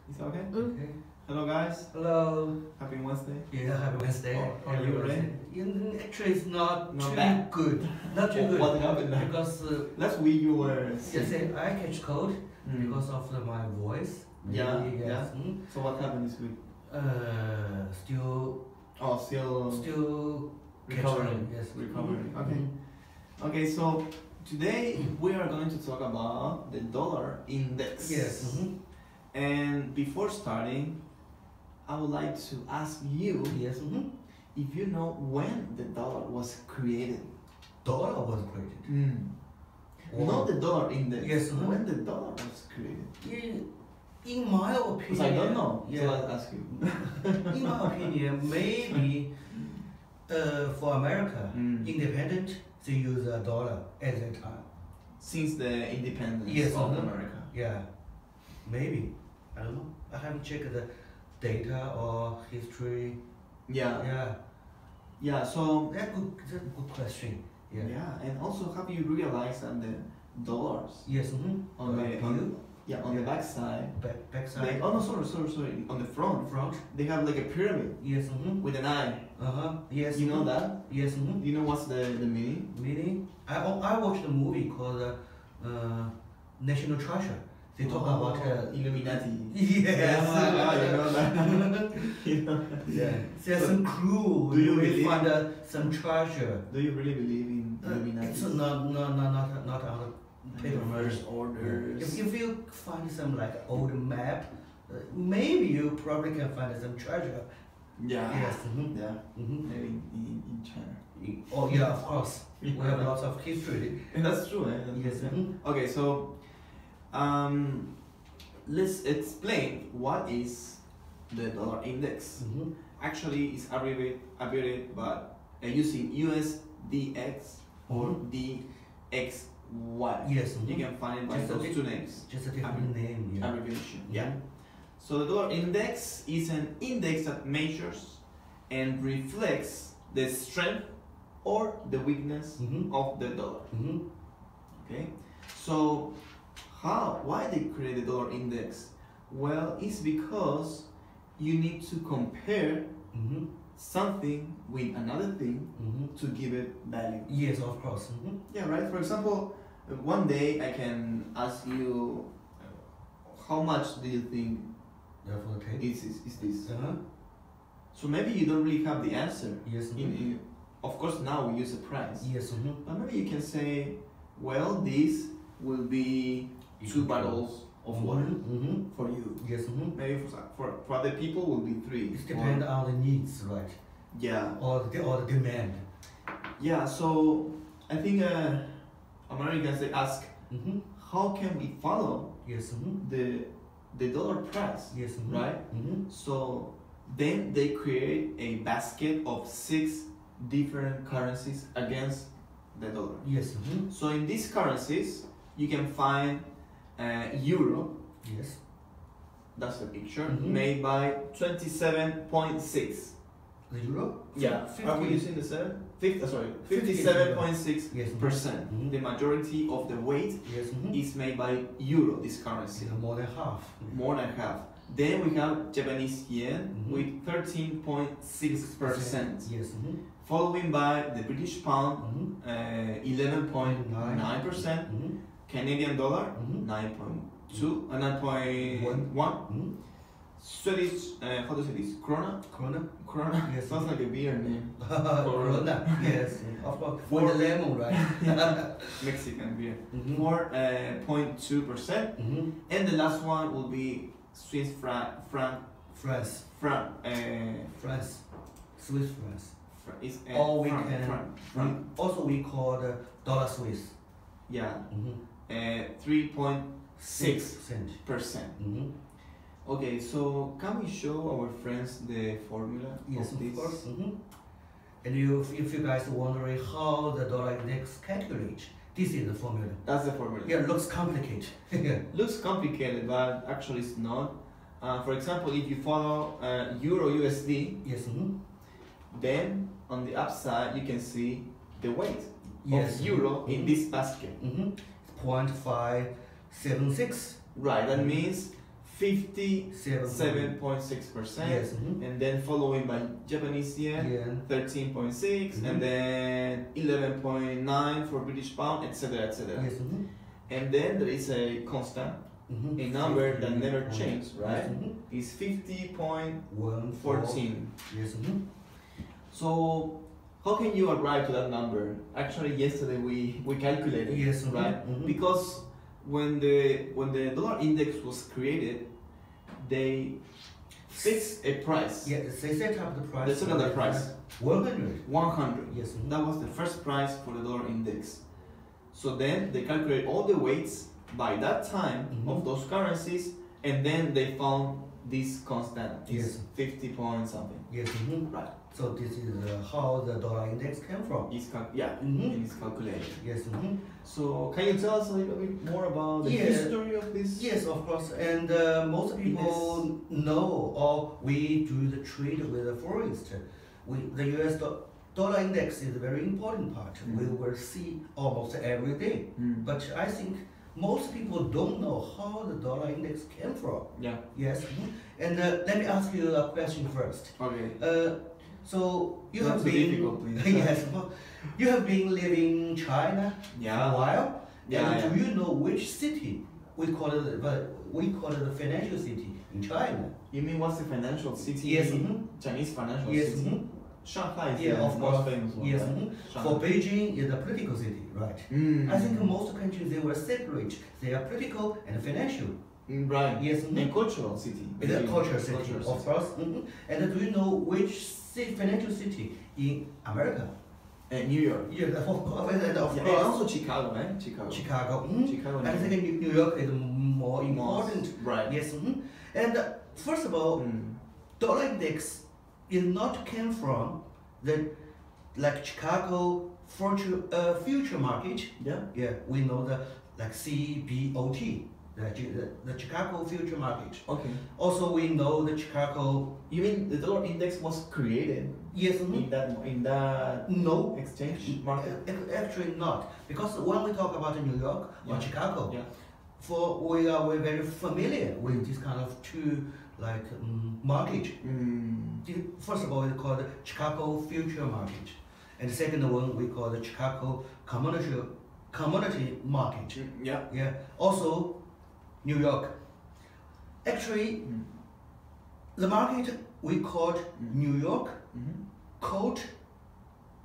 Is okay? Okay. Hello guys. Hello. Happy Wednesday. Yeah, happy Wednesday. Oh, are you ready? Actually, it's not too bad. good. Not too good. What happened? Because last week you were you say I catch cold because of my voice. Yeah. Maybe, Yeah. yes. So what happened this week? Still recovering. Yes. Recovering. Okay. Okay. So today we are going to talk about the dollar index. Yes. And before starting, I would like to ask you Yes. if you know when the dollar was created. Dollar was created. Not the dollar index. Yes. When the dollar was created. In my opinion, Because I don't know. Yeah. So I'll ask you. In my opinion, maybe for America, independent, they use a dollar at that time. Since the independence Yes, of America. Yeah, maybe. I don't know. I haven't checked the data or history. Yeah. Yeah. Yeah. So. That's a good question. Yeah. Yeah. And also, have you realized that the dollars? Yes. On the back side. Back side. Oh no, sorry. On the front. They have like a pyramid. Yes. With an eye. Yes. You know that? Yes. Do you know what's the meaning? Meaning? I watched a movie called National Treasure. They talk about Illuminati. Yes. You know that. You know. Yeah. There's some clue. Do you will believe? Find some treasure. Do you really believe in Illuminati? It's not on paper. First orders. If you find some like old map, maybe you probably can find some treasure. Yeah. Yes. Yeah. Maybe in China. Oh yeah, of course. We have lots of history. And that's true. Yes. Okay, so let's explain what is the dollar index. Actually, it's abbreviated by using USDX or DXY. Yes. You can find it by those two names. Just a different name. Yeah. Abbreviation. Yeah. So the dollar index is an index that measures and reflects the strength or the weakness of the dollar. Okay. So why they create the dollar index? Well, it's because you need to compare something with another thing to give it value. Yes, of course. Yeah, right. For example, one day I can ask you, how much do you think is this? So maybe you don't really have the answer. Yes. Of course, now we use a price. Yes. But maybe you can say, well, this will be 2 bottles of water for you. Yes. Maybe for other people will be 3. It depends on the needs, right? Yeah. Or the demand. Yeah. So I think Americans, they ask, how can we follow Yes. the dollar price? Yes. Right. So then they create a basket of 6 different currencies against the dollar. Yes. So in these currencies, you can find euro. Yes. That's the picture made by 27.6. The euro? Yeah. 50. Are we using the 57.6%? Yes. The majority of the weight is made by euro. This currency. More than half. More than half. Then we have Japanese yen with 13.6%. Yes. Following by the British pound, 11.9%. Canadian dollar, 9.1. Swedish, how to say this? Krona? Krona? Yes. Sounds like a beer name. Corona. Yes. Of course. For the lemon, right? Mexican beer. 4.2%. And the last one will be Swiss France. France. Swiss France. Or we also we call the dollar Swiss. Yeah. 3.6%. Okay, so can we show our friends the formula yes, of this? Of course. And if you guys are wondering how the dollar index calculate, this is the formula. That's the formula. Yeah, looks complicated. Looks complicated, but actually it's not. For example, if you follow Euro USD, yes. Then on the upside you can see the weight yes. of euro in this basket. 0.576. Right, that means 57.6%, Yes. and then following by Japanese yen, Yeah. 13.6, and then 11.9 for British pound, etc., etc. Yes. And then there is a constant, a number that never changes, right? Is 50.14. Yes. So how can you arrive to that number? Actually, yesterday we calculated, Yes. right? Because when the dollar index was created, they fixed a price. Yeah, they set up the price. They set up the price. 100. 100. Yes. That was the first price for the dollar index. So then they calculate all the weights by that time of those currencies, and then they found this constant. Yes. 50 point something. Yes. Right. So this is how the dollar index came from. It's and it's calculated. Yes. So can you tell us a little bit more about the history of this? Yes, of course. And most people know, or we do the trade with the forex. The US dollar index is a very important part. We will see almost every day. But I think most people don't know how the dollar index came from. Yeah. Yes. And let me ask you a question first. Okay. So you Not have so been difficult, please. yes, you have been living in China for a while. Yeah. Do you know which city we call it the financial city in China? You mean what's the financial city? Yes. Chinese financial Yes. city. Shanghai is Yeah, the of most course. famous one. Yes. Right? For Beijing is a political city, right? I think most countries they will separate. They are political and financial. Right. Yes. And cultural city. It's a cultural city, of course. And do you know which financial city in America? New York. Yeah, of course. And of And course. also Chicago, eh? Chicago. Chicago. I New think New York is more important. Right. Yes. And first of all, dollar index is not came from the Chicago future market. Yeah. Yeah, we know the CBOT, the Chicago future market. Okay. Also, we know the Chicago. You mean the dollar index was created Yes. in that No. exchange market? Actually not, because when we talk about New York or Chicago, we're very familiar with this kind of two market. First of all, we call the Chicago future market, and the second one we call the Chicago commodity market. Yeah. Yeah. Also, New York. Actually, the market we called New York Cold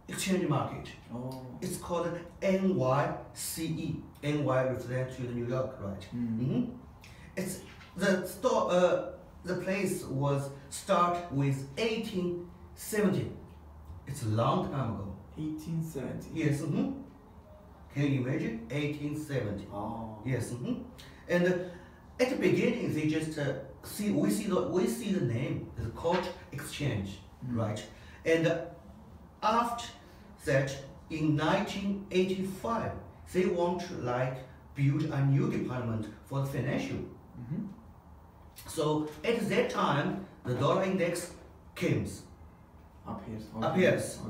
Exchange Market. Oh. It's called NYCE. NY refers to the New York, right? It's the store. The place was start with 1870. It's a long time ago. 1870. Yes. Can you imagine 1870? Oh. Yes. And at the beginning, they just we see the name, the court exchange, right? And after that, in 1985, they want to build a new department for the financial. So at that time, the dollar index appears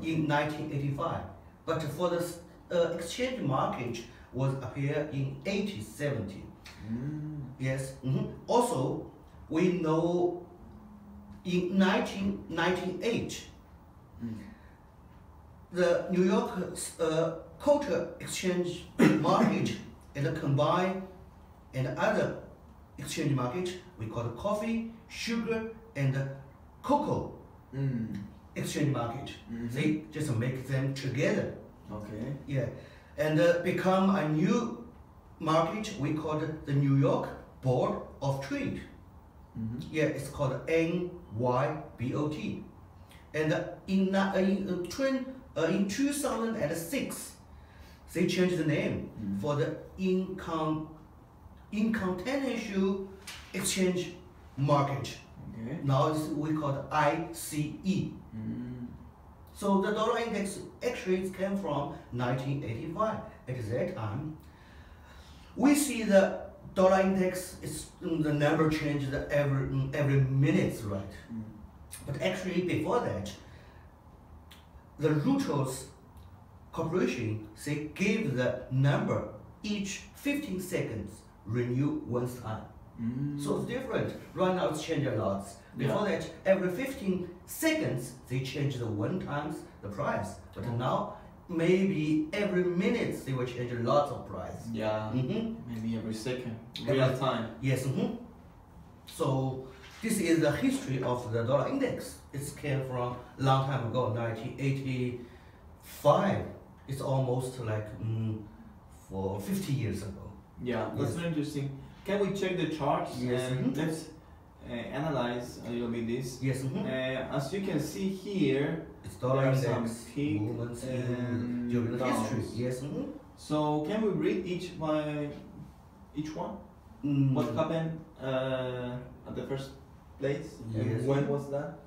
in 1985, but for the exchange market was appear in 1870. Yes. Also, we know in 1998, the New York Court Exchange market and combined and other exchange market we call the coffee, sugar, and cocoa exchange market. They just make them together. Okay. Yeah, and become a new market we call it the New York Board of Trade. Yeah, it's called NYBOT. And in 2006, they changed the name for the Intercontinental Exchange Market. Okay. Now we call it ICE. So the dollar index actually came from 1985. At that time, we see the dollar index is the number changes every minute, right? But actually before that, the Reuters Corporation they gave the number each 15 seconds renew one time. So it's different. Right now it's changed a lot. Before that, every 15 seconds they change the one times the price. But now, maybe every minute they will change a lot of price. Yeah, maybe every second, real time. Yes. So this is the history of the dollar index. It came from a long time ago, 1985. It's almost like for 50 years ago. Yeah, that's very interesting. Can we check the charts? Yes. And let's analyze a little bit this. Yes. As you can see here, it's dollar there are index some peak movements and during the downs. history. Yes. So can we read each one? What happened at the first place? Yes. And when was that?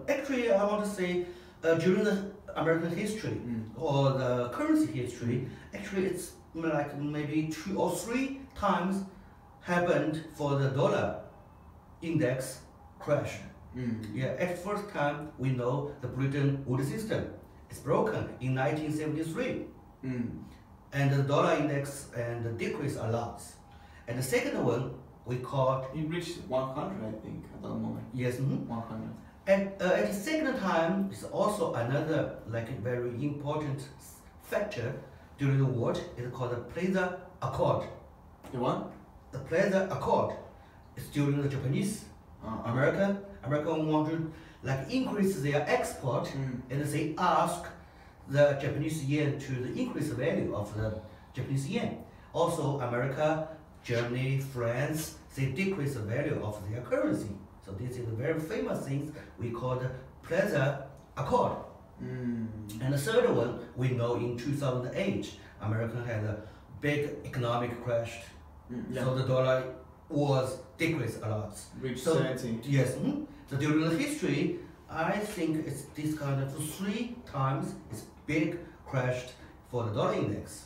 Actually, I want to say during the American history or the currency history, actually it's like maybe 2 or 3 times happened for the dollar index crash. Yeah, at first time we know the Bretton Woods system is broken in 1973, and the dollar index and decreased a lot. And the second one we call it reached 100, I think, at that moment. Yes. 100. And at the second time is also another like a very important factor during the war. It's called the Plaza Accord. The what? The Plaza Accord is during the Japanese, American want to like increase their export, and they ask the Japanese yen to the increase the value of the Japanese yen. Also, America, Germany, France, they decrease the value of their currency. So this is a very famous thing we call the Plaza Accord. And the third one, we know in 2008, America had a big economic crash. So the dollar was decreased a lot. Reached so, 70. Yes. So during the history, I think it's this kind of 3 times it's big crashed for the dollar index.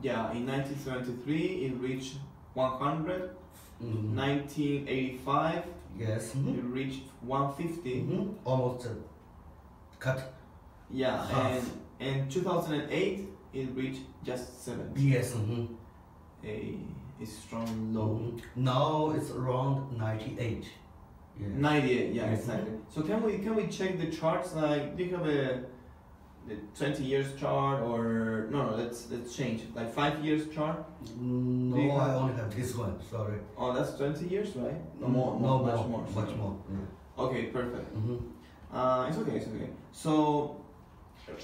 Yeah, in 1973 it reached 100. 1985 yes. It reached 150. Almost cut. Yeah, half. and 2008 it reached just 70. Yes. A strong low. Now it's around 98. Yeah. 98, yeah, exactly. So can we check the charts? Like, do you have the 20 years chart, or no? Let's change it. Like 5 years chart. No, I only have this one. Sorry. Oh, that's 20 years, right? No, much more. Yeah. Okay, perfect. It's okay. So,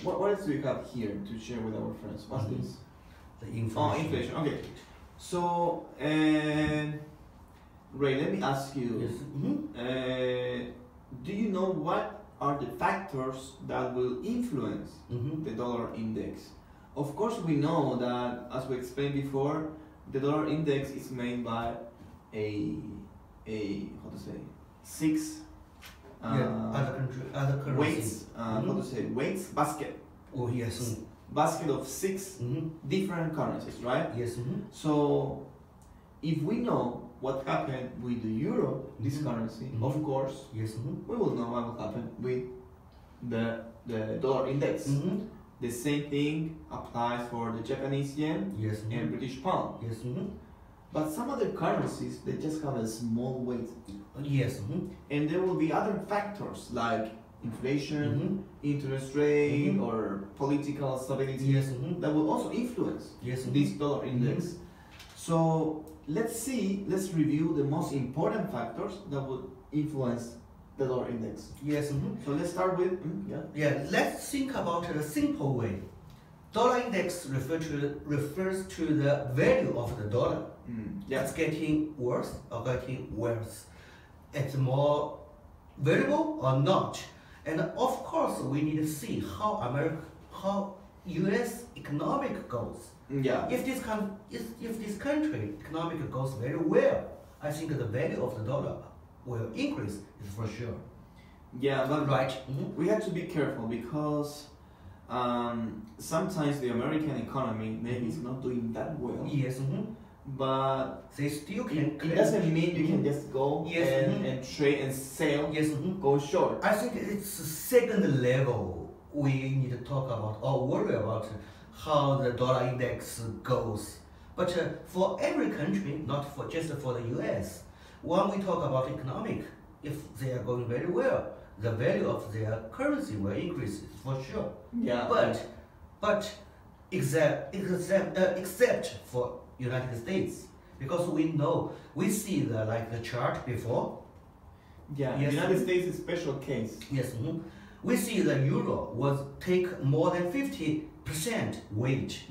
what else do we have here to share with our friends? What's this? The inflation. Oh, inflation. Okay. So, Ray, let me ask you. Yes. Do you know what are the factors that will influence the dollar index? Of course, we know that, as we explained before, the dollar index is made by a how to say 6 other currency. weights. How to say weights basket. Oh yes. Basket of 6 different currencies, right? Yes. So, if we know what happened with the euro, this currency, of course, yes. we will know what will happen with the dollar index. The same thing applies for the Japanese yen Yes. and British pound. Yes. But some other currencies, they just have a small weight. Yes. And there will be other factors like inflation, interest rate, or political stability Yes. that will also influence this dollar index. So let's review the most important factors that will influence the dollar index. Yes. So let's start with Let's think about the simple way. Dollar index refers to the value of the dollar. It's getting worse or getting worse. It's more valuable or not. And of course, we need to see how U.S. economic goes. If this country economic goes very well, I think the value of the dollar will increase, is for sure. Yeah, but right. We have to be careful because sometimes the American economy maybe is not doing that well. Yes. But they still can. It doesn't mean you can just go and trade and sell. Go short. I think it's the second level we need to talk about or worry about how the dollar index goes. But for every country, not for just for the US, when we talk about economic, if they are going very well, the value of their currency will increase for sure. Yeah. But except for United States, because we see the chart before. Yeah. Yes. United States is a special case. Yes. We see the euro was take more than 50% weight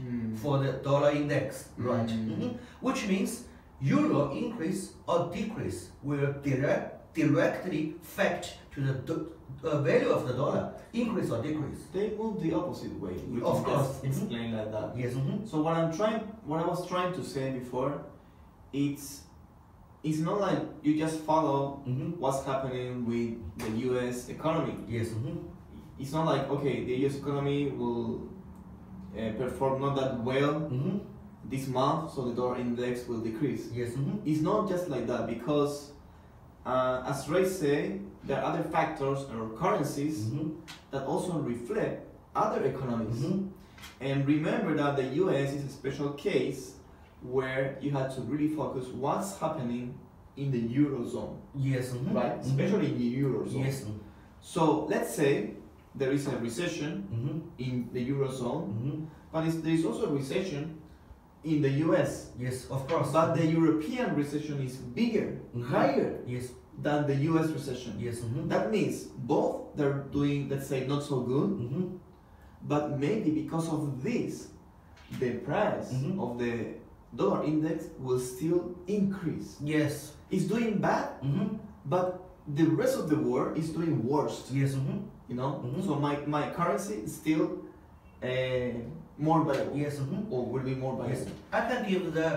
for the dollar index, right? Which means euro increase or decrease will directly affect to the value of the dollar, increase or decrease. They move the opposite way. We Of can course. just explain like that. Yes. So what I was trying to say before, it's not like you just follow what's happening with the U.S. economy. Yes. It's not like, okay, the U.S. economy will perform not that well this month, so the dollar index will decrease. Yes. It's not just like that, because as Ray say, there are other factors or currencies that also reflect other economies. And remember that the US is a special case where you had to really focus what's happening in the Eurozone. Yes. Right? Especially in the Eurozone. Yes. So let's say there is a recession in the Eurozone, but there is also a recession in the US. Yes, of course. But the European recession is bigger, higher Yes. than the US recession. Yes. That means both they're doing, let's say, not so good, but maybe because of this, the price of the dollar index will still increase. Yes. It's doing bad, but the rest of the world is doing worse. Yes. You know? So my currency is still more valuable. Yes. Or will be more valuable. Yes. I can give the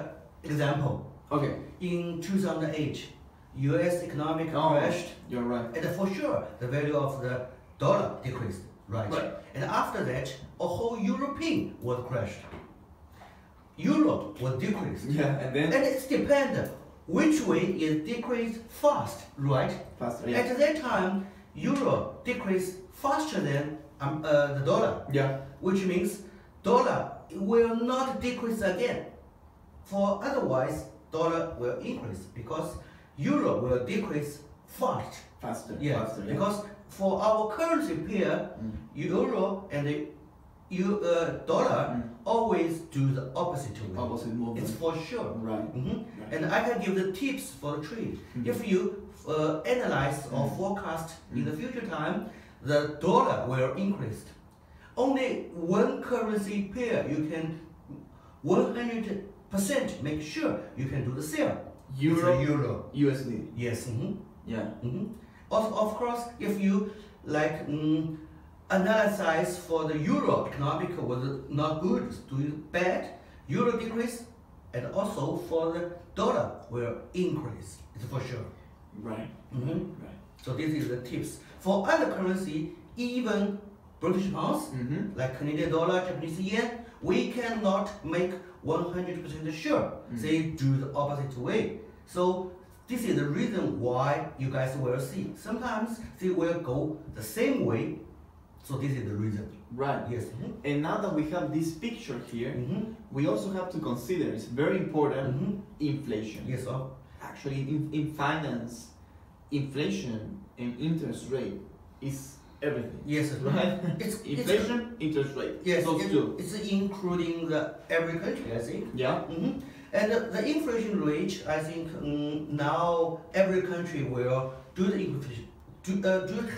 example. Okay. In 2008, US economic crashed, You're right. and for sure the value of the dollar decreased, right? And after that, a whole European was crashed. Euro was decreased. Yeah, and then it's dependent which way it decreased fast, right? faster. Yeah. At that time, euro decreased faster than the dollar. Yeah. Which means dollar will not decrease again. For otherwise, dollar will increase because euro will decrease fast. Faster. Yeah. Faster. Yeah. Because for our currency pair, euro and the dollar always do the opposite way. Opposite movement. It's for sure. Right. Right. And I can give the tips for the trade. If you analyze or forecast in the future time, the dollar will increase. Only one currency pair you can 100% make sure you can do the sale. Euro. USD. Yes. Yeah. Of course, if you analyze for the euro economic was not good, doing bad, euro decrease, and also for the dollar will increase. It's for sure. Right. Right. So this is the tips. For other currency, even British pounds, like Canadian dollar, Japanese yen, we cannot make 100% sure. They do the opposite way. So this is the reason why you guys will see. Sometimes they will go the same way. So this is the reason. Right. Yes. And now that we have this picture here, we also have to consider, it's very important, inflation. Yes, sir. Actually, in finance, inflation and interest rate is everything. Yes, right. Inflation, interest rate. Yes, those two. It's including every country, I think. Yeah. And the inflation rate, I think now every country will do the inflation. Do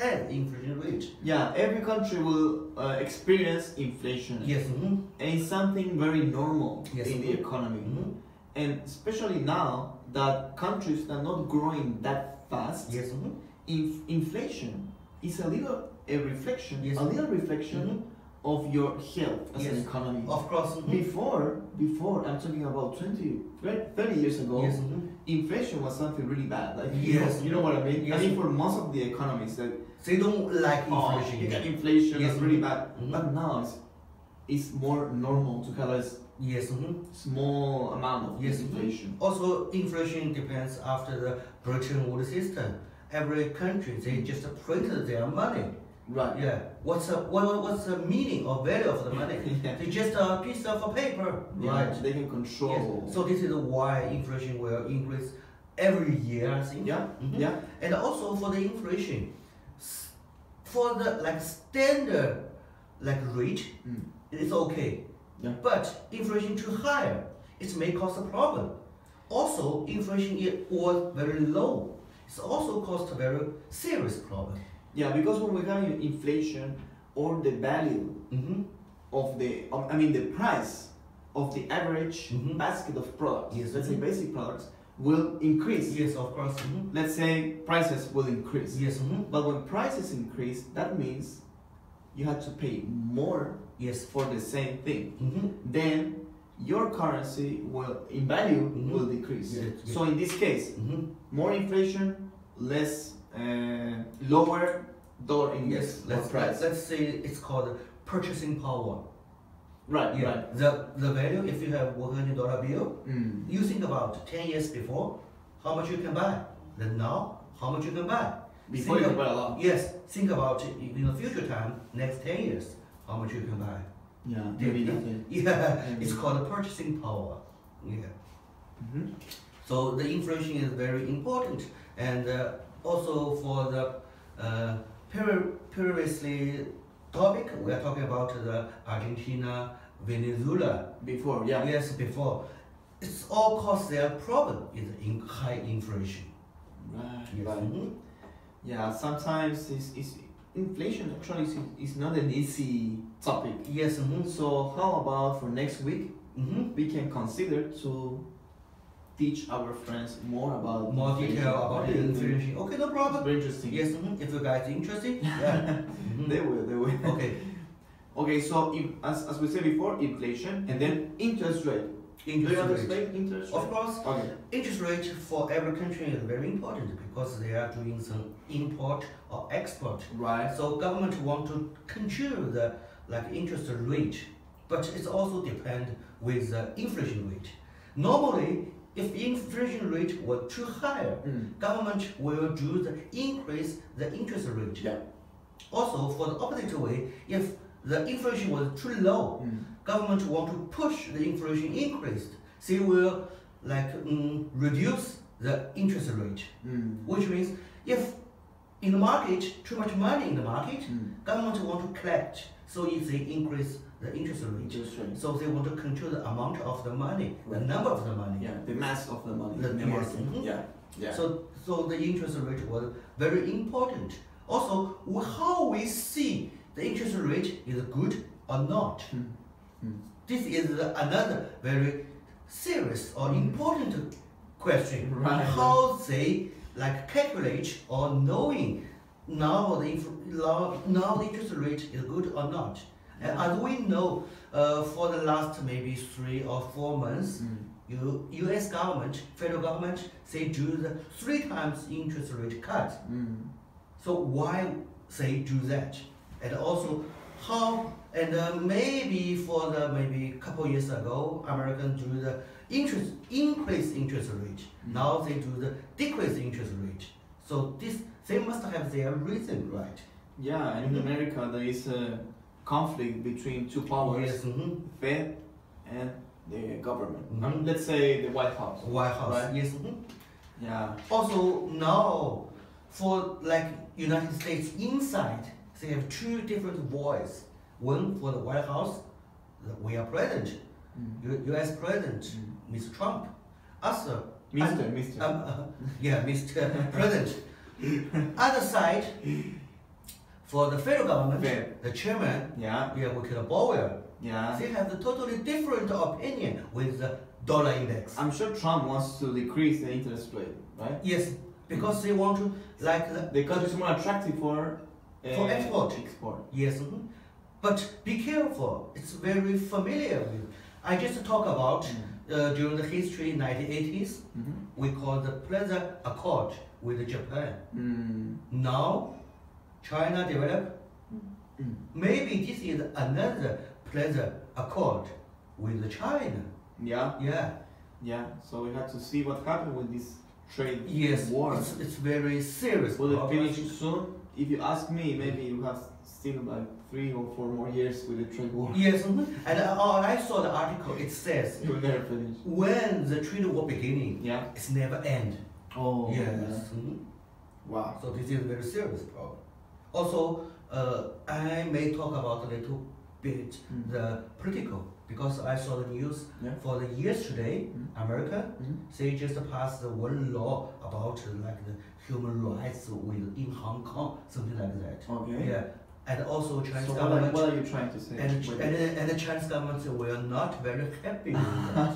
have inflation rate. Yeah, every country will experience inflation. Yes. And it's something very normal Yes. in the economy. And especially now that countries are not growing that fast, Yes. Inflation is a little reflection, Yes. a little reflection of your health as an economy. Of course. Before, I'm talking about 30 years ago, Yes. inflation was something really bad. Like, Yes. you know what I mean? Yes. I mean, for most of the economies, that They don't like inflation. you get inflation, Yes. it's really bad. But now it's more normal to have a Yes. small amount of Yes. inflation. Also, inflation depends after the Bretton Woods system. Every country, they just printed their money. Right. Yeah. What's the meaning or value of the money? It's just a piece of paper, Yeah, right? they can control. Yes. So this is why inflation will increase every year, I think. Yeah. Mhm. Yeah. And also for the inflation, for the standard rate, it's okay. Yeah. But inflation too high, it may cause a problem. Also, inflation was very low. It's also caused a very serious problem. Yeah, because when we have inflation, or the value of the, the price of the average basket of products, Yes, let's say basic products, will increase. Yes, of course. Let's say prices will increase. Yes. But when prices increase, that means you have to pay more for the same thing. Then your currency will, in value, will decrease. Yes, yes. So in this case, more inflation, less lower dollar index. Let's say it's called purchasing power. Right. Yeah. Right. The value, if you have $100 bill, you think about 10 years before how much you can buy. Then now, how much you can buy. Before you can buy a lot. Yes. Think about in the future time, next 10 years, how much you can buy. Yeah. Maybe nothing. Yeah. It's called purchasing power. Yeah. So the inflation is very important, and also for the previously topic, we are talking about the Argentina, Venezuela. Before, yeah. Yes, before. It's all cause their problem is high inflation. Right. Yes. Right. Yeah. Sometimes inflation actually is not an easy topic. Yes. So how about for next week, we can consider to teach our friends more about detail about the inflation. Okay, no problem. It's very interesting. Yes, if you guys are interested, yeah. They will. Okay. Okay, so as we said before, inflation and then interest rate. Interest rate. Interest rate? Of course. Okay. Interest rate for every country is very important because they are doing some import or export. Right. So government want to control the interest rate, but it also depend with the inflation rate. Normally, if the inflation rate was too high, government will do the increase the interest rate. Yeah. Also, for the opposite way, if the inflation was too low, government want to push the inflation increase. They will reduce the interest rate, which means if in the market too much money in the market, government want to collect. So if they increase the interest rate, so they want to control the amount of the money, the number of the money, the mass of the money. Yeah. So the interest rate was very important. Also, how we see the interest rate is good or not. This is another very serious or important question. Right. How they calculate or knowing now the interest rate is good or not. And as we know, for the last maybe 3 or 4 months, U.S. government, federal government, they do the 3 times interest rate cut. So why they do that? And also how, and maybe for the couple years ago, Americans do the increase interest rate. Now they do the decrease interest rate. So they must have their reason, right? Yeah, and in America there is a conflict between 2 powers, Yes, Fed and the government. Let's say the White House. White House, right? yes. Yeah. Also now, for United States inside, they have 2 different voices. One for the White House, we are president, U.S. President, Mr. Trump. Also, Mr. Mr. President. Other side, for the federal government, the chairman, we call Powell. Yeah. They have the totally different opinion with the dollar index. I'm sure Trump wants to decrease the interest rate, right? Yes, because they want to because it's more attractive for export. Yes, but be careful. It's very familiar with. I just talk about during the history 1980s. We call the Plaza Accord with Japan. Now, China developed. Maybe this is another Plaza Accord with China. Yeah. So we have to see what happened with this trade Yes, war. it's very serious. Will it finish soon if you ask me, maybe you have still like 3 or 4 more years with the trade war. Yes, and I saw the article. It says You will never finish. when the trade war beginning, Yeah. it's never end. Oh. Yes. Yeah. Wow. So this is a very serious problem. Also, I may talk about a little bit the political, because I saw the news for the yesterday, America, they just passed one law about like the human rights in Hong Kong, something like that. Okay. Yeah, and also Chinese So government. what are you trying to say? And the Chinese government were not very happy with that.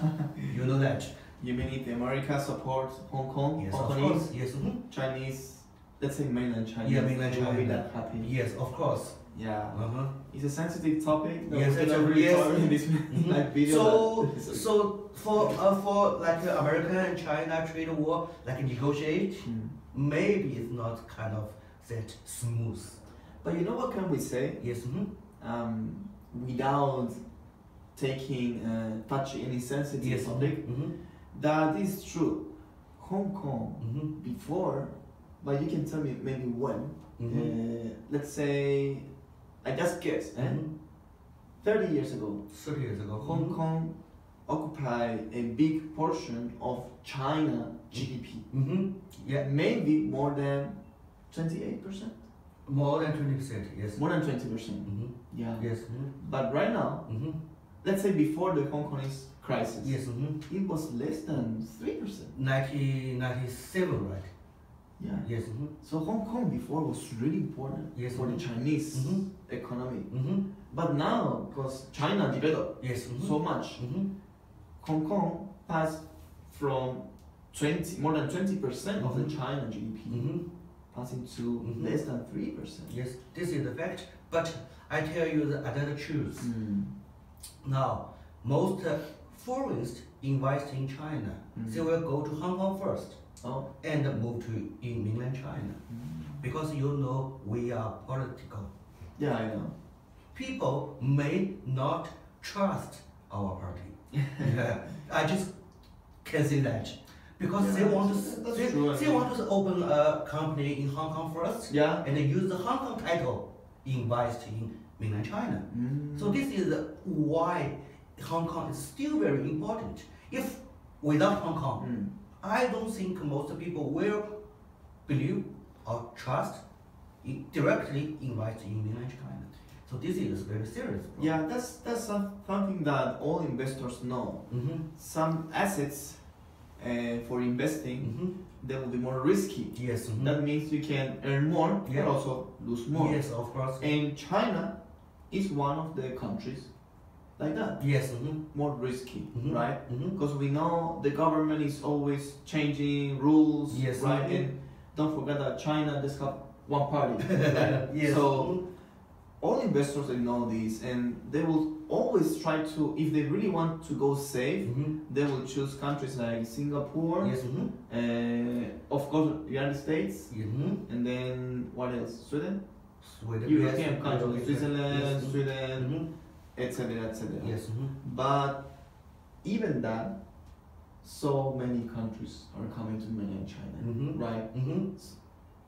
You know that. You mean if America supports Hong Kong, Yes, Hong of Kongese, course. Yes. Chinese, let's say mainland Chinese, Yeah, mainland they won't be China. that happy. Yes, of course. Yeah. Uh-huh. It's a sensitive topic. Yes, we it's cannot a- really yes. talk in this like video. So for like America and China trade war, like negotiate, maybe it's not kind of that smooth. But you know what can we say? Yes. Without taking touching any sensitive Yes. topic, that is true. Hong Kong before, but you can tell me maybe when. Let's say, I just guess, 30 years ago, 30 years ago, Hong Kong occupied a big portion of China GDP. Yeah, Maybe more than 28%. more than 20%. Yes. More than 20%. Yeah. Yes. But right now, let's say before the Hong Kongese crisis, Yes. it was less than 3%. 1997, right? Yeah. Yes. So Hong Kong before was really important Yes. for the Chinese economy. Mm-hmm. But now, because China developed Yes. so much, Hong Kong passed from more than 20% of the China GDP, passing to less than 3%. Yes, this is the fact. But I tell you the another truth. Now, most foreigners invest in China. They will go to Hong Kong first and move to in mainland China. Because you know we are political. Yeah, I know. People may not trust our party. Yeah, I just can say that. Because they want to open a company in Hong Kong first, and use the Hong Kong title invest in mainland China. So this is why Hong Kong is still very important. If without Hong Kong, I don't think most people will believe or trust directly invest in mainland China. So this is very serious problem. Yeah, that's something that all investors know. Some assets for investing, they will be more risky. Yes. That means you can earn more, but also lose more. Yes, of course. And China is one of the countries like that. Yes. More risky, right? Because we know the government is always changing rules, Yes. right? And don't forget that China just have one party, right? Yes. So all investors, they know this, and they will always try to, if they really want to go safe, they will choose countries like Singapore, Yes. Of course United States, and then what else? Sweden? European countries, Switzerland, Sweden, etc., etc. Yes. But even that, so many countries are coming to mainland China, right?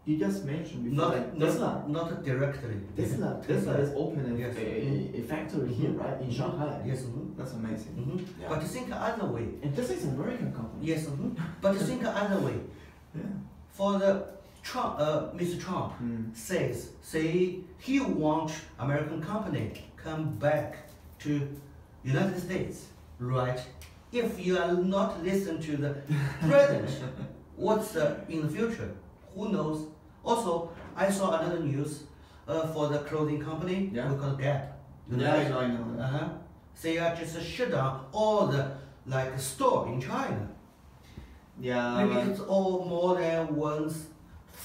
You just mentioned before, like Tesla. Not directly. Tesla has opened Yes. a factory here, right, in Shanghai. Yes. That's amazing. Yeah. But think other way. And Tesla is an American company. Yes. But think other way. Yeah. For the Trump, Mr. Trump says, he wants American company come back to United States, right? If you are not listen to the president, what's in the future? Who knows? Also, I saw another news for the clothing company. We call Gap. You know that? I know. They are just shut down all the like store in China. Yeah. Maybe it's all more than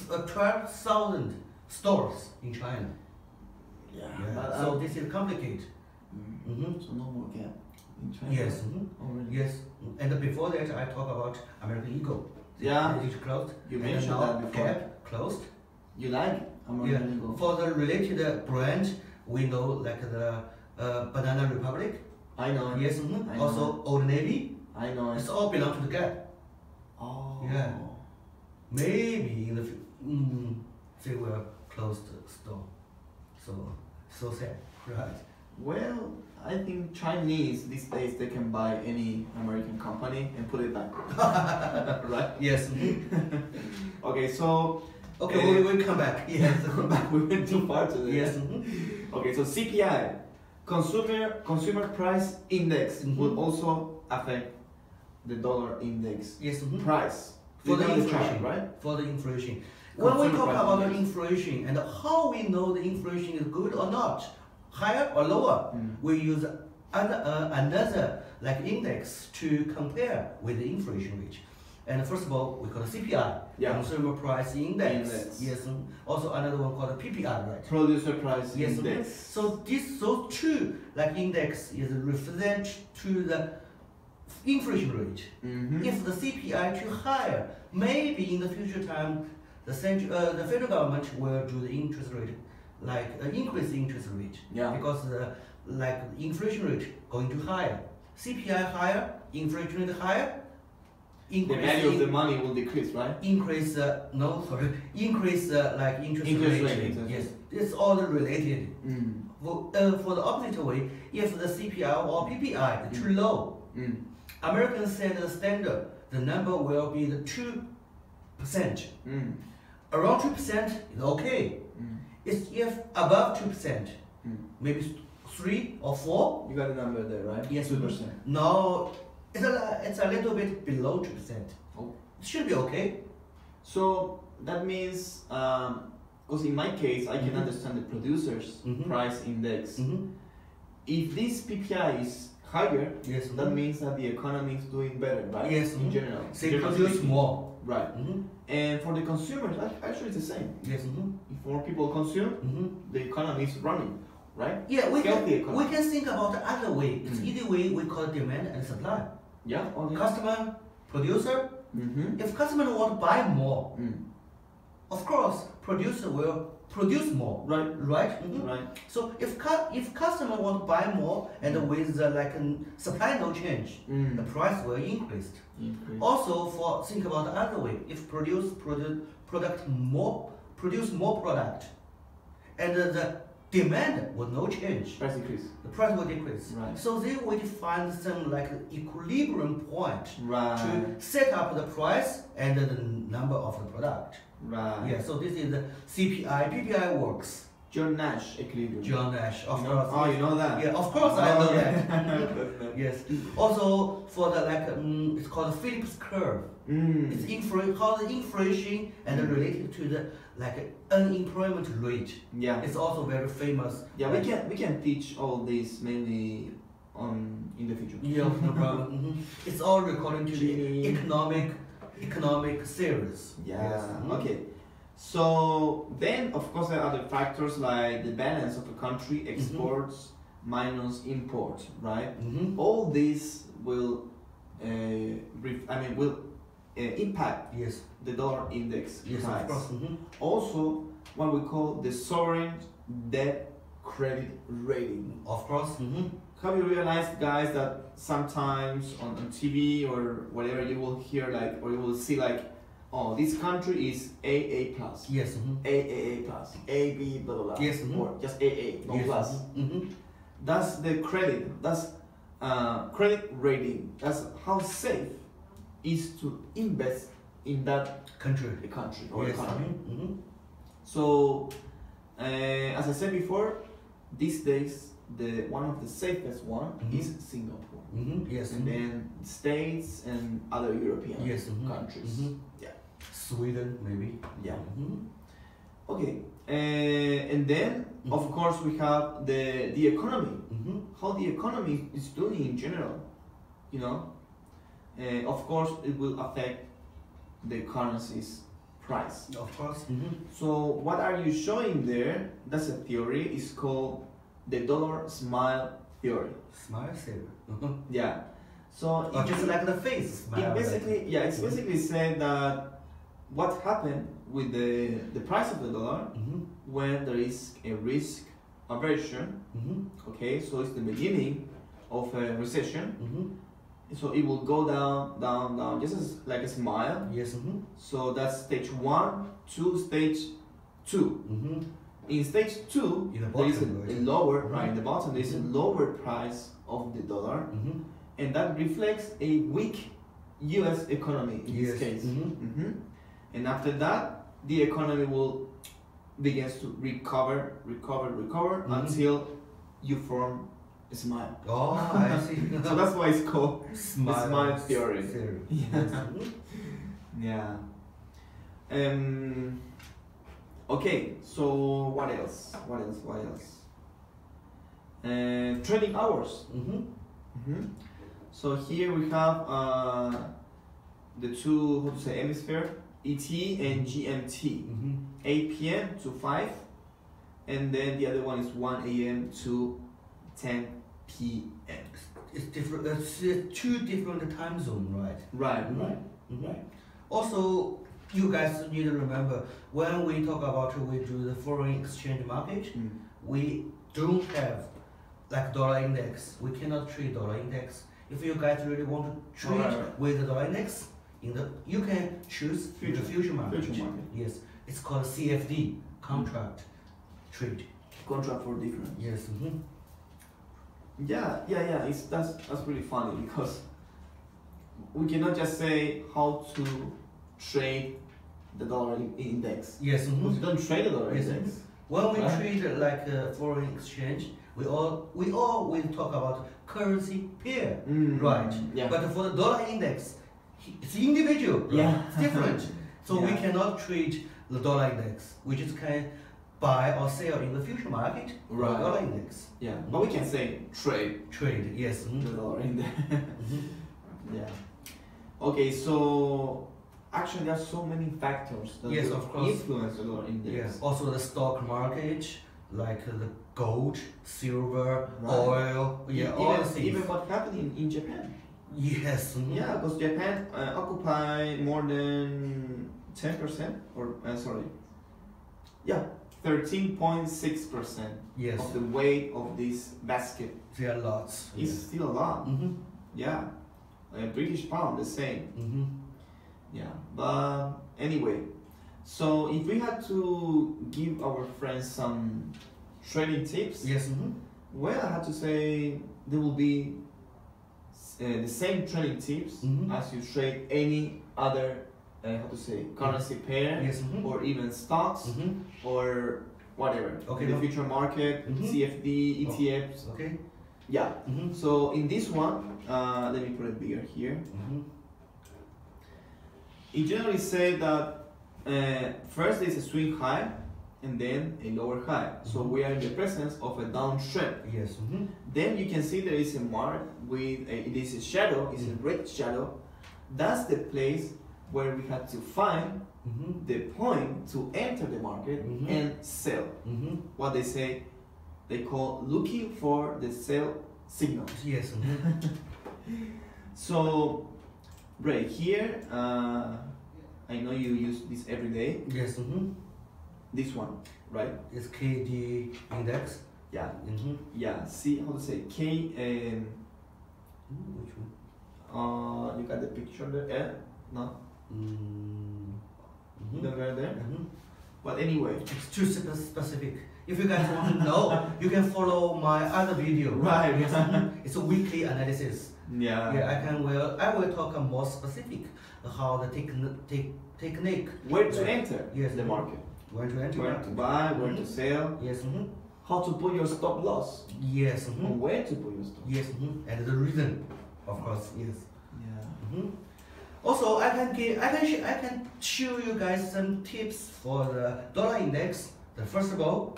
12,000 stores in China. Yeah. Yeah. So this is complicated. So no more Gap in China. Yes. Already. Yes. And before that, I talk about American Eagle. Yeah. It is closed. You mentioned that before. Gap closed. You like American Eagle? For the related brand, we know like the Banana Republic. I know. Yes. I know. Also Old Navy. I know. It's all belong to the Gap. Oh. Yeah. Maybe in the they will closed store. So sad, right? Well, I think Chinese these days they can buy any American company and put it back, right? Yes. Okay, so Okay, we come back. Yes. we went too far to this. Yes. Okay, so CPI, consumer price index, will also affect the dollar index Yes. price For the You know inflation, chart, right? For the inflation. When we Consumer talk price about the index. inflation and how we know the inflation is good or not, higher or lower, we use another like index to compare with the inflation rate. And first of all, we call it CPI, Yeah. Consumer Price Index. Index. Yes. Also another one called PPI, right? Producer price Yes. index. So those two like index is represent to the inflation rate. If the CPI too higher, maybe in the future time, the federal government will do the interest rate, like increase the interest rate. Yeah. Because the inflation rate going too higher, CPI higher, inflation rate higher, The value of the money will decrease, right? increase increase like interest rate. Yes, it's all related. For the opposite way, if the CPI or PPI is too low, Americans said the standard, the number will be the 2%. Around 2% is okay. It's if above 2%, maybe 3 or 4. You got the number there, right? Yes, 2%. No, it's a little bit below 2%. Oh. It should be okay. So that means, because in my case, I can understand the producer's price index. If this PPI is higher, Yes. that means that the economy is doing better, right? Yes. In general. They Generally produce speaking. more. Right. And for the consumers, actually it's the same. Yes. If more people consume, the economy is running, right? Yeah, we Healthy can economy. think about the other way. It's either way we call demand and supply. Yeah. Okay. Customer, producer. If customer want to buy more, of course producer will produce more. Right. Right. Right. So if customer want to buy more and with supply no change, the price will increase. Also, think about the other way. If produce more product, and the demand will no change, Price increase. the price will decrease. Right. So they will find some equilibrium point Right. to set up the price and the number of the product. Right. Yeah. So this is the CPI. PPI works. John Nash equilibrium. John Nash, of You know? course. Oh, you know that? Yeah, of course I know yeah. that. Yes. Also for the it's called Phillips curve. It's how the inflation and related to the unemployment rate. Yeah. It's also very famous. Yeah, we can teach all this mainly in the future. Yeah, no problem. It's all according to the economic series. Yeah. Yes. Okay. So then, of course, there are other factors like the balance of a country, exports minus import, right? All these will, impact Yes. the dollar index Yes, price. of course. Also, what we call the sovereign debt credit rating. Of course. Have you realized, guys, that sometimes on TV or whatever you will hear or you will see oh, this country is AA plus. Yes. AAA plus. AB blah blah blah. Yes. Or just AA, no Yes. plus. That's the credit. That's credit rating. That's how safe is to invest in that country or Yes. economy. So, as I said before, these days one of the safest one is Singapore. Yes. And then States and other European Yes. countries. Yeah. Sweden maybe. Yeah. Okay. And then of course we have the economy. How the economy is doing in general. You know. Of course it will affect the currency's price. Of course. So what are you showing there? That's a theory. It's called the dollar smile theory. Smile theory. Yeah. So Just like the face. Smile. It's basically said that what happened with the price of the dollar when there is a risk aversion. Okay, so it's the beginning of a recession. So it will go down, down, down, just like a smile. Yes. So that's stage 1, 2, stage 2. In stage 2, there is a lower, right in the bottom, there is a lower price of the dollar, and that reflects a weak US economy in this case. And after that, the economy will begins to recover until you form a smile. Oh, I see. So that's why it's called smile, the smile theory. Yeah. Yeah. Okay, so what else? Trading hours. So here we have the two, how to say, hemisphere, ET and GMT. 8 p.m. to 5, and then the other one is 1 a.m. to 10 p.m. It's different. It's two different time zones, right? Right. Also, you guys need to remember when we talk about we do the foreign exchange market, we don't have like dollar index. We cannot trade dollar index. If you guys really want to trade with the dollar index, you can choose the future market. Yes, it's called CFD, contract trade. Contract for difference. Yes. Yeah. That's really funny because we cannot just say how to trade the dollar index. Yes. Because we don't trade the dollar index. When we trade like foreign exchange, we all will talk about currency pair, right? Yeah. But for the dollar index, it's individual. Right? Yeah. It's different. So we cannot trade the dollar index. We just can buy or sell in the future market the dollar index. Yeah. But we can say trade. Trade. Yes. The dollar index. Yeah. Okay. So actually, there are so many factors that influence the dollar index. Yes. Also the stock market, like the gold, silver, oil. Yeah. Even what's happening in Japan. Yes. Yeah, because Japan occupy more than 10% or 13.6% of the weight of this basket. There are lots. It's still a lot. Yeah, British pound the same. Yeah, but anyway, so if we had to give our friends some trading tips, well, I have to say there will be the same trading tips as you trade any other currency pair or even stocks or whatever. The future market, CFD, ETFs. Yeah. So in this one, let me put it bigger here. It generally says that first there's a swing high and then a lower high. So we are in the presence of a downtrend. Yes. Then you can see there is a mark with it is a shadow, it's a red shadow. That's the place where we have to find the point to enter the market and sell. What they say, they call looking for the sell signal. Yes. So right here, I know you use this every day. Yes. This one, right? It's KD index. Yeah. Yeah. See how to say K and. Which one? You got the picture there? No. The guy there. But anyway, it's too specific. If you guys want to know, you can follow my other video. Right. Yes. It's a weekly analysis. Yeah. Yeah. I will talk more specific how the technique. Where to enter the market. Where to enter. Where to buy. Where to sell. Yes. How to put your stop loss. Yes. Where to put your stop. Yes. And the reason, of course. Yes. Yeah. Also, I can show you guys some tips for the dollar index. First of all,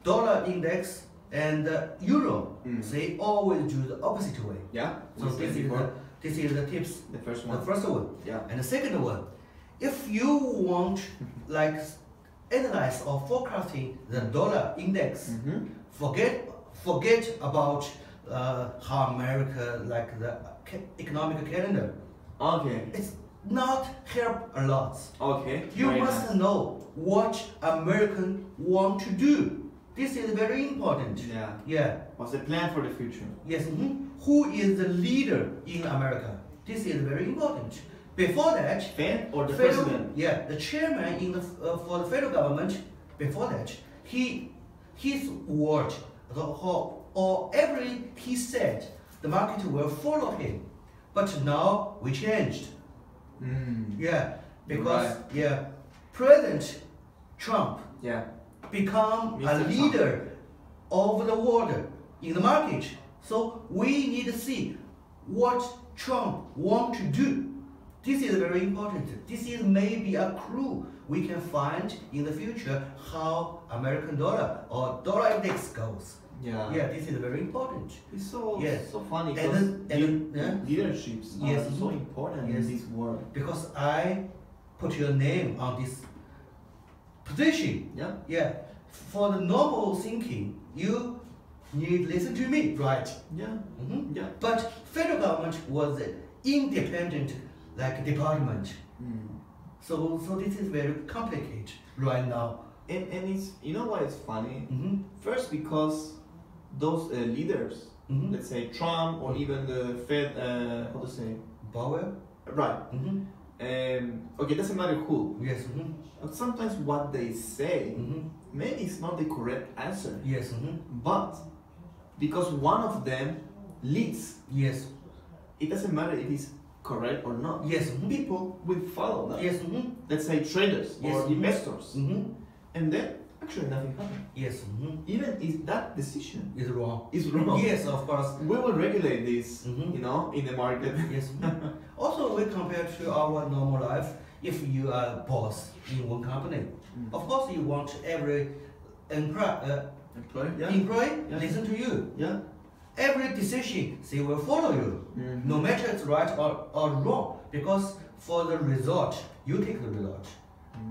dollar index and euro, they always do the opposite way. Yeah. So this is the tips. The first one. The first one. Yeah. And the second one, if you want like analyze or forecasting the dollar index, forget about how America like the economic calendar. Okay. It's not help a lot. Okay. You must know what American want to do. This is very important. Yeah. Yeah. What's the plan for the future? Yes. Who is the leader in America? This is very important. Before that, Fed or the president? Yeah, the chairman in the for the federal government before that, his word, or every he said, the market will follow him. But now we changed. Yeah, because President Trump become a leader of the world in the market. So we need to see what Trump want to do. This is very important. This is maybe a clue we can find in the future how American dollar or dollar index goes. Yeah, this is very important. It's so funny and because leaderships are so important in this world. Because I put your name on this position. For the normal thinking, you need to listen to me, right? But federal government was independent like department. So this is very complicated right now. And it's, you know why it's funny? First, because those leaders, let's say Trump or even the Fed, how to say? Powell? Right. Okay, doesn't matter who. Yes. But sometimes what they say, maybe it's not the correct answer. Yes. But because one of them leads, yes, it doesn't matter if it's correct or not. Yes. People will follow that. Yes. Let's say traders or investors. And then actually nothing happened. Yes. Even if that decision is wrong. Yes, of course. We will regulate this, you know, in the market. Yes. Also, we compare to our normal life. If you are a boss in one company, of course you want every employee listen to you. Every decision they will follow you, no matter it's right or wrong. Because for the result, you take the result.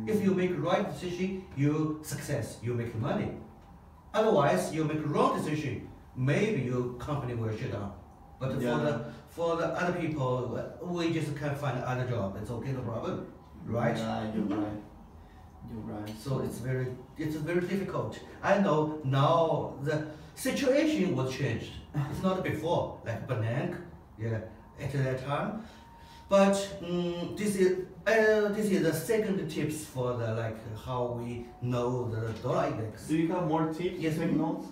If you make right decision, you success, you make money. Otherwise, you make wrong decision, maybe your company will shut down. But for the other people, we just can find other job. It's okay, no problem, right? You're right. So it's very difficult. I know now the situation was changed. It's not before like bank, at that time. But this is the second tips for the how we know the dollar index. Do you have more tips? Yes, take notes.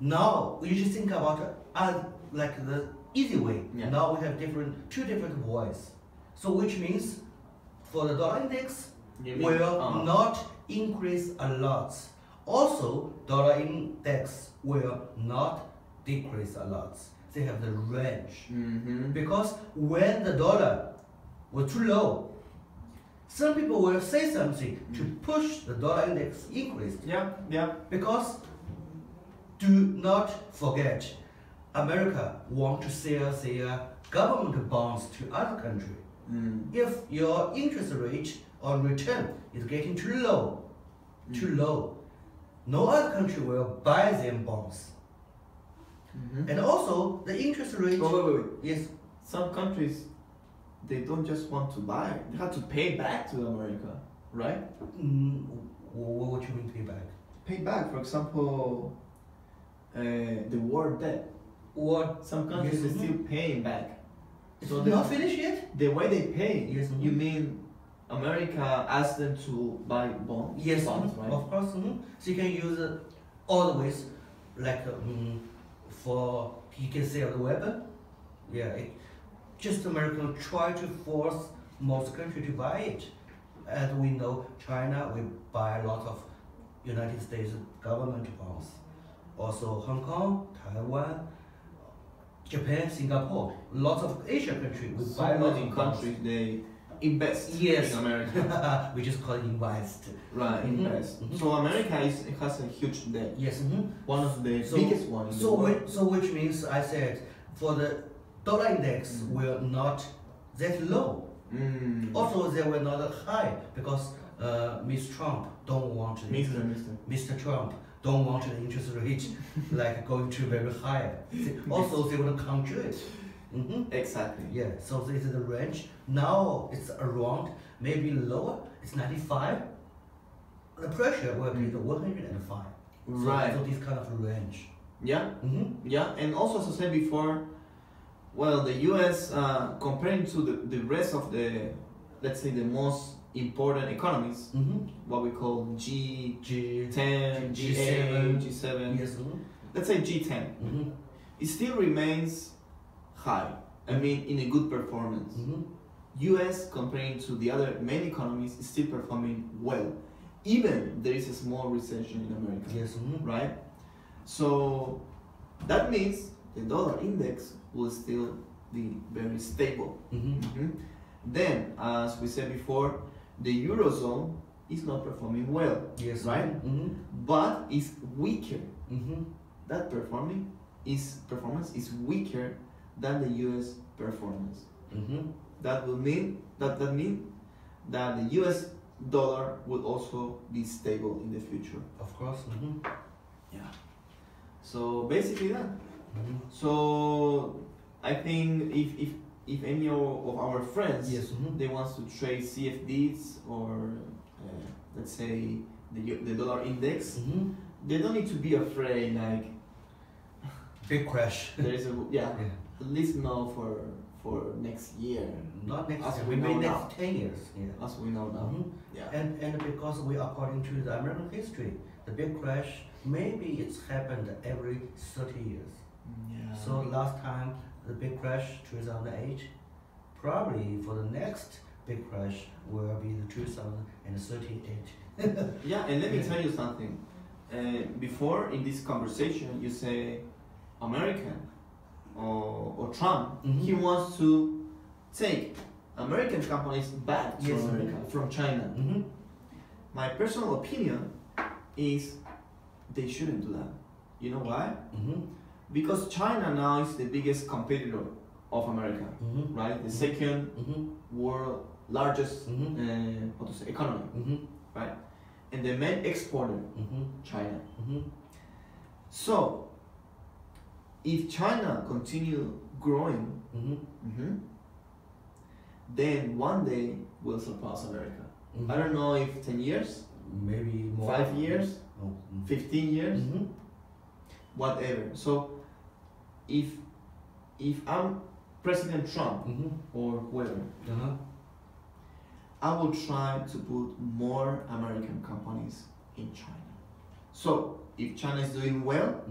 Now we just think about the easy way. Now we have two different ways. So which means for the dollar index will not increase a lot. Also, dollar index will not decrease a lot. They have the range. Because when the dollar was too low, some people will say something to push the dollar index increase. Because do not forget, America want to sell their government bonds to other country. If your interest rate or return is getting too low, no other country will buy them bonds. And also the interest rate. Wait. Yes. Some countries, they don't just want to buy; they have to pay back to America, right? What you mean pay back? Pay back, for example, the war debt. Some countries are still paying back. It's not finished yet? The way they pay, you mean America asked them to buy bonds? Yes, bonds, right? Of course. So you can use all the ways, for you can sell the weapon. Just America try to force most countries to buy it. As we know, China will buy a lot of United States government bonds. Also Hong Kong, Taiwan, Japan, Singapore, lots of Asian countries will buy a lot of countries they invest in America. We just call it invest. Right, invest. So America has a huge debt. Yes. One of the biggest ones in the world. So which means I said for the dollar index will not that low. Also they will not high because Mr. Trump don't want Mr. Trump don't want the interest rate going to very high. Also they will control it. Exactly. So this is the range. Now it's around maybe lower. It's 95. The pressure will be the 105. Right. So this kind of range. And also as I said before, well, the U.S. comparing to the rest of the, let's say the most important economies, what we call G10, G8, G7, yes, let's say G10, it still remains high. I mean, in a good performance. US comparing to the other main economies is still performing well, even there is a small recession in America. Yes, right? So that means the dollar index will still be very stable. Then, as we said before, the Eurozone is not performing well, yes, right? But is weaker. That performance is weaker than the US performance. That will mean that the US dollar will also be stable in the future. Of course. Yeah. So basically that. So I think if any of our friends they want to trade CFDs or let's say the dollar index, they don't need to be afraid like big crash. there is at least now for next year. Not next as year, we maybe know next now. 10 years. Yeah. As we know now. Yeah. And because we according to the American history, the big crash maybe it's happened every 30 years. Yeah. So last time the big crash 2008, probably for the next big crash will be the 2038. Yeah, and let me tell you something. Before in this conversation, you say American or Trump, he wants to take American companies back to America from China. My personal opinion is they shouldn't do that. You know why? Because China now is the biggest competitor of America, right? The second world largest economy, right? And the main exporter, China. So, if China continue growing, then one day will surpass America. I don't know if 10 years, maybe more. 5 years, 15 years, whatever. So, if I'm President Trump or whoever, I will try to put more American companies in China. So if China is doing well,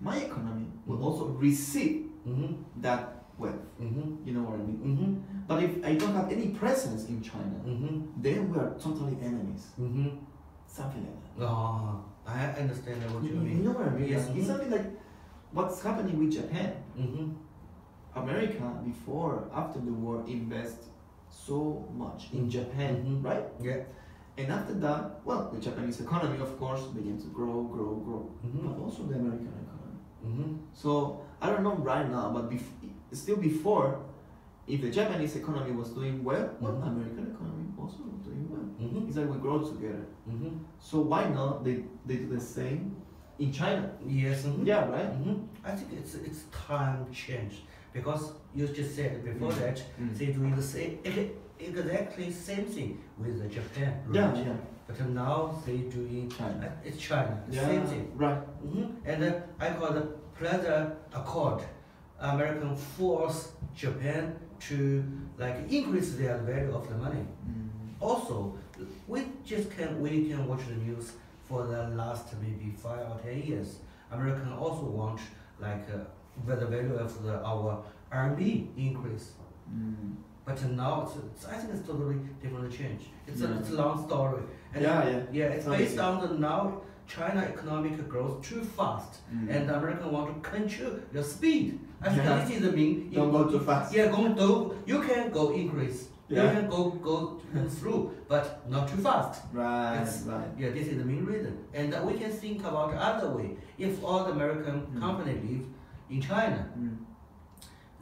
my economy will also receive that wealth. You know what I mean? But if I don't have any presence in China, then we are totally enemies. Something like that. Oh, I understand what you mean. You know what I mean? Yes. It's something like what's happening with Japan. America, before, after the war, invest so much in Japan, right? Yeah. And after that, well, the Japanese economy, of course, began to grow, but also the American economy. So I don't know right now, but still before, if the Japanese economy was doing well, well, American economy also doing well. It's like we grow together. So why not they do the same in China? Yes. Yeah, right. I think it's time change. Because you just said before that they doing the same, exactly same thing with Japan, right? Yeah. But now they doing China. It's China, Yeah, same thing. right. And I call the Plaza Accord. American force Japan to like increase their value of the money. Also, we can watch the news for the last maybe 5 or 10 years. American also want like. The value of our RMB increase, but now I think it's totally different change. It's a long story. And it's based on the now China economic growth too fast, and the American want to control the speed. I think this is the mean. Don't go too fast. Yeah, you can go increase. You can go through, but not too fast. Right. Yeah, this is the main reason. And we can think about other way. If all the American company live in China,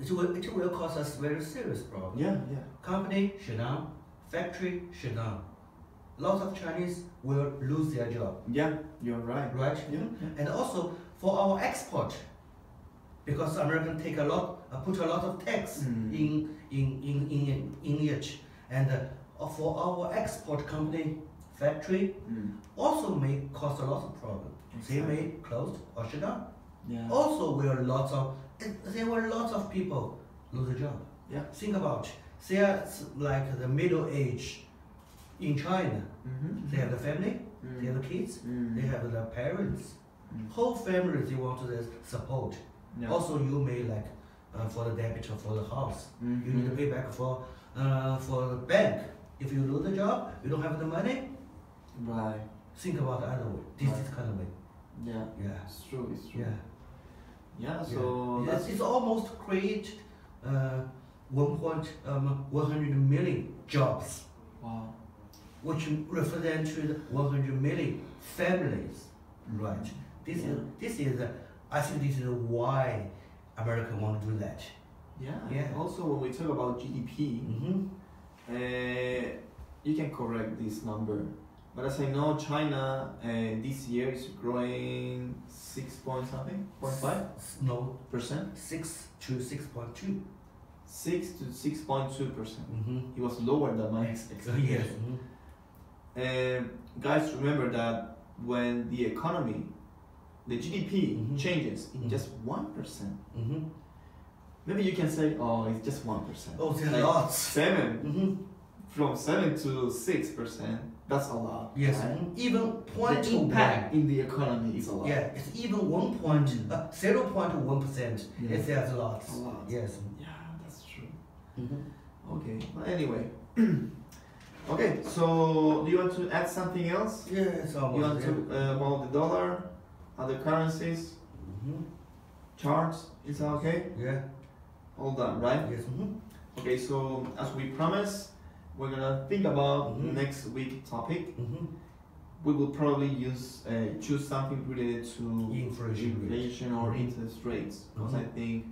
it will cause us very serious problem. Yeah. Company shut down, factory shut down. Lots of Chinese will lose their job. Yeah, you're right. Right? Yeah. And also for our export, because American put a lot of tax in it, and for our export company factory also may cause a lot of problem. They may close or shut down. Yeah. Also, there were lots of people lose a job. Yeah. Think about, they're like the middle age In China, they have the family, they have the kids, they have the parents. Whole family they want to support. Yeah. Also, you may like for the debit or for the house, you need to pay back for the bank. If you lose the job, you don't have the money. Right. Think about the other way. This is kind of way. Yeah. Yeah. It's true. It's true. Yeah. Yeah. So it's almost create 100 million jobs. Wow. Which represent 100 million families, right? This is I think this is why America want to do that. Yeah. Yeah. Also, when we talk about GDP, you can correct this number, but as I know, China this year is growing 6 point something, 0.5? No, percent. 6 to 6.2. 6 to 6.2%. It was lower than my expectation. Yes. Guys, remember that when the economy, the GDP changes in just 1%, maybe you can say, oh, it's just 1%. Oh, it's like a lot. 7, from 7 to 6%, that's a lot. Yes, right? even The impact in the economy is a lot. Yeah, it's even 0.1%. Yeah. It's a lot. A lot. Yes. Yeah, that's true. Okay, but anyway. Okay, so do you want to add something else? Yeah, it's almost You want to about the dollar, other currencies, charts? Is that okay? Yeah. All done, right? Yes. Okay, so as we promised, we're gonna think about next week topic. We will probably choose something related to inflation or interest rates, because I think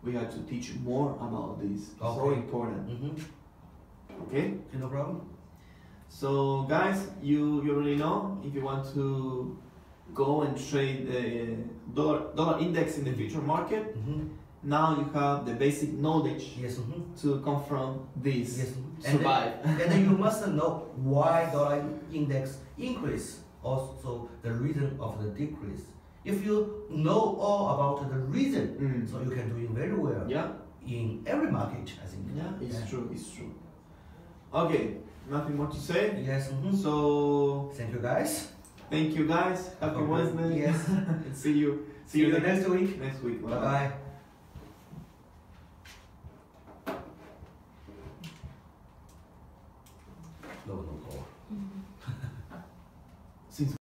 we have to teach more about this. Okay. So important. Okay? No problem. So guys, you already know, if you want to go and trade the dollar index in the future market, now you have the basic knowledge to confront this, survive. And then you must know why dollar index increase, also the reason of the decrease. If you know all about the reason, so you can do it very well. Yeah. In every market, I think. Yeah, it's true. It's true. Okay, nothing more to say. Yes. So thank you, guys. Thank you, guys. Happy Wednesday. Yes. And see you. See you next week. Next week. Bye bye. No call. Since